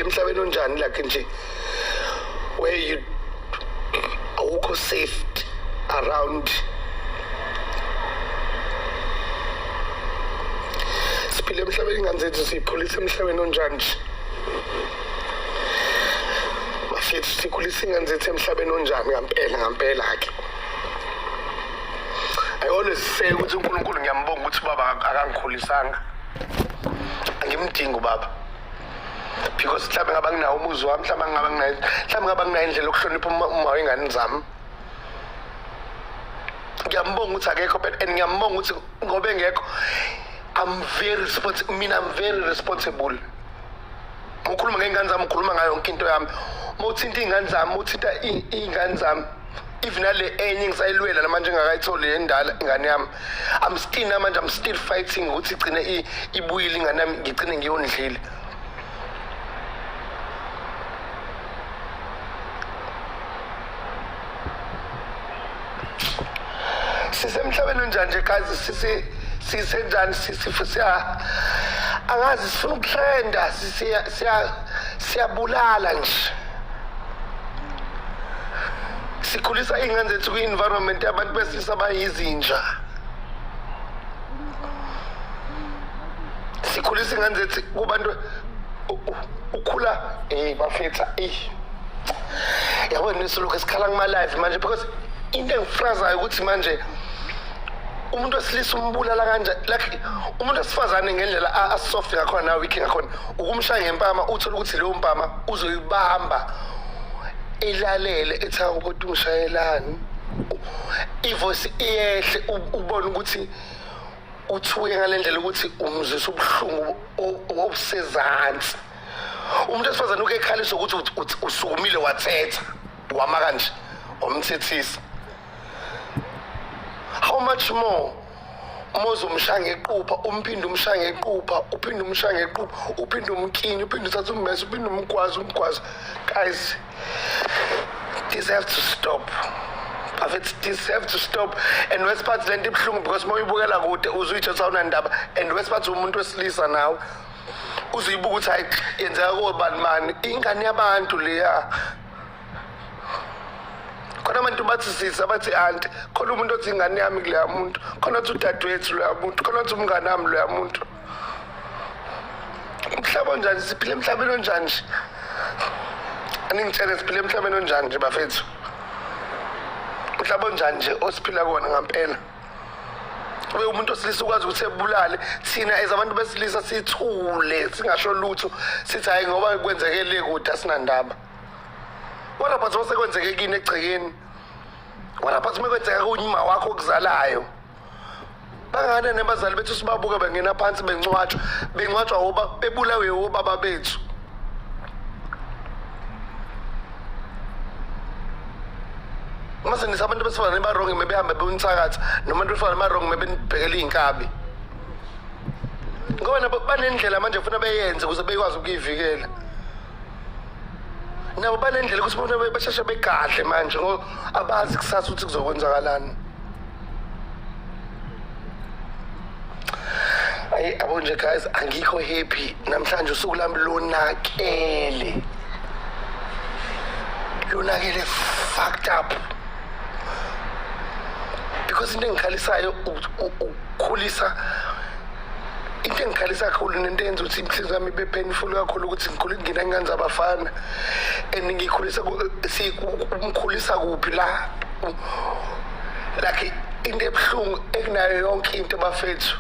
siphila emhlabeni onjani like nje where you awukho safe around. Siphila emhlabeni ingane zethu siyiphulisa emhlabeni onjani nje. Bafethu sikhulisa ingane zethu emhlabeni onjani ngampela ke. I always say ukuthi uNkulunkulu ngiyambonga ukuthi baba akangikhulisanga. Angimdingi ubaba. Because mhlawumbe ngaba nginawo umuzi wami, mhlawumbe ngaba nginayo indlela yokuhlonipha uma wengane zami. Ngiyambonga ukuthi akekho but ngiyambonga ukuthi ngobe ngekho I'm very responsible. Ukhuluma ngengane zami, ukhuluma ngayo yonke into yami. Mawuthinta ingane zami, uthinta ingane zami. Even ale enye ngisayilwela namanje ngakayitholi endala ingane yami. I'm still fighting ukuthi igcine ibuyile ingane yami ngigcine ngiyondlile. Sisemhlabeni onjani nje guys, sisenjani siya angazi sifuna ukutrenda siyabulala nje. Sikhulisa ingane zethu kwi-environment yabantu besilisa abayizinja. Sikhulisa ingane zethu kubantu ukhula bafetha yabona nisoloko esikhala kuma-live manje because into engifrazayo ukuthi manje umuntu wesilisa umbulala kanje like umuntu wesifazane ngendlela asoft ngakhona nawe weak ngakhona ukumshaya ngempama uthola ukuthi leyo mpama uzoyibamba ilalele ethi ukuthi ungishayelani ivoice iyehle ubone ukuthi uthuke ngalendlela ukuthi umzisa ubuhlungu obusezantsi. Umuntu wesifazane uke ekhalisa ukuthi usukumile wathetha wama kanje wamthethisa. How much more mozo umshaya ngequpha umphinde umshaya ngequpha uphinde umshaya ngequpha uphinde umkinyi uphinde uthatha ummese uphinde umgwazi. Guys, this have to stop. This have to stop. And wesiphathi lento ibhlungu because mawuyibukela kude uzuyithatha unandaba and wesiphathi umuntu wesilisa nawe uziyibuka ukuthi hayi yenzeka kobani ingane yabantu leya. Khona abantu bathi sisi abathi anti khona umuntu othi ingane yami kuleya muntu khona uthi udadewethu loya muntu khona uthi umngane wami loya muntu. Umhlaba onjani siphila emhlabeni onjani nje. Aningitshela siphila emhlabeni onjani nje bafethu. Umhlaba onjani nje osiphila kuwona ngampela. Ube umuntu osilisa ukwazi ukuthi ebulale thina as abantu besilisa sithule singasho lutho sithi hayi ngoba kwenzekele kude asinandaba. Wona phathi wasekwenzeke kini egcekeni. Wona phathi mekwenzeka kunyima wakho okuzalayo. Bangane nebazali bethu sibabuka bengena phansi bencwatshwa oba bebulawe obaba bethu. Mase nisabantu besifana nebarongi mebehambe beuntsakatha noma abantu besifana nebarongi mebenibhekela inkabi. Ngoba nabo banendlela manje ufuna beyenze ukuze bekwazi ukuyivikela. Nabo banendlela ukuthi bona bashashe begadle manje ngoba abazi kusasa ukuthi kuzokwenzakalani. Abo nje guys angikho happy namhlanje usuku lami lonakele fucked up because into engikhalisayo ukukhulisa into engikhalisa kakhulu nento enza ukuthi inhliziyo yami ibe painful kakhulu ukuthi ngikhulile ngingane zabafana and ngikhulisa sikumkhulisa kuphi la like into ebhlungu ekunayo yonke into bafethu.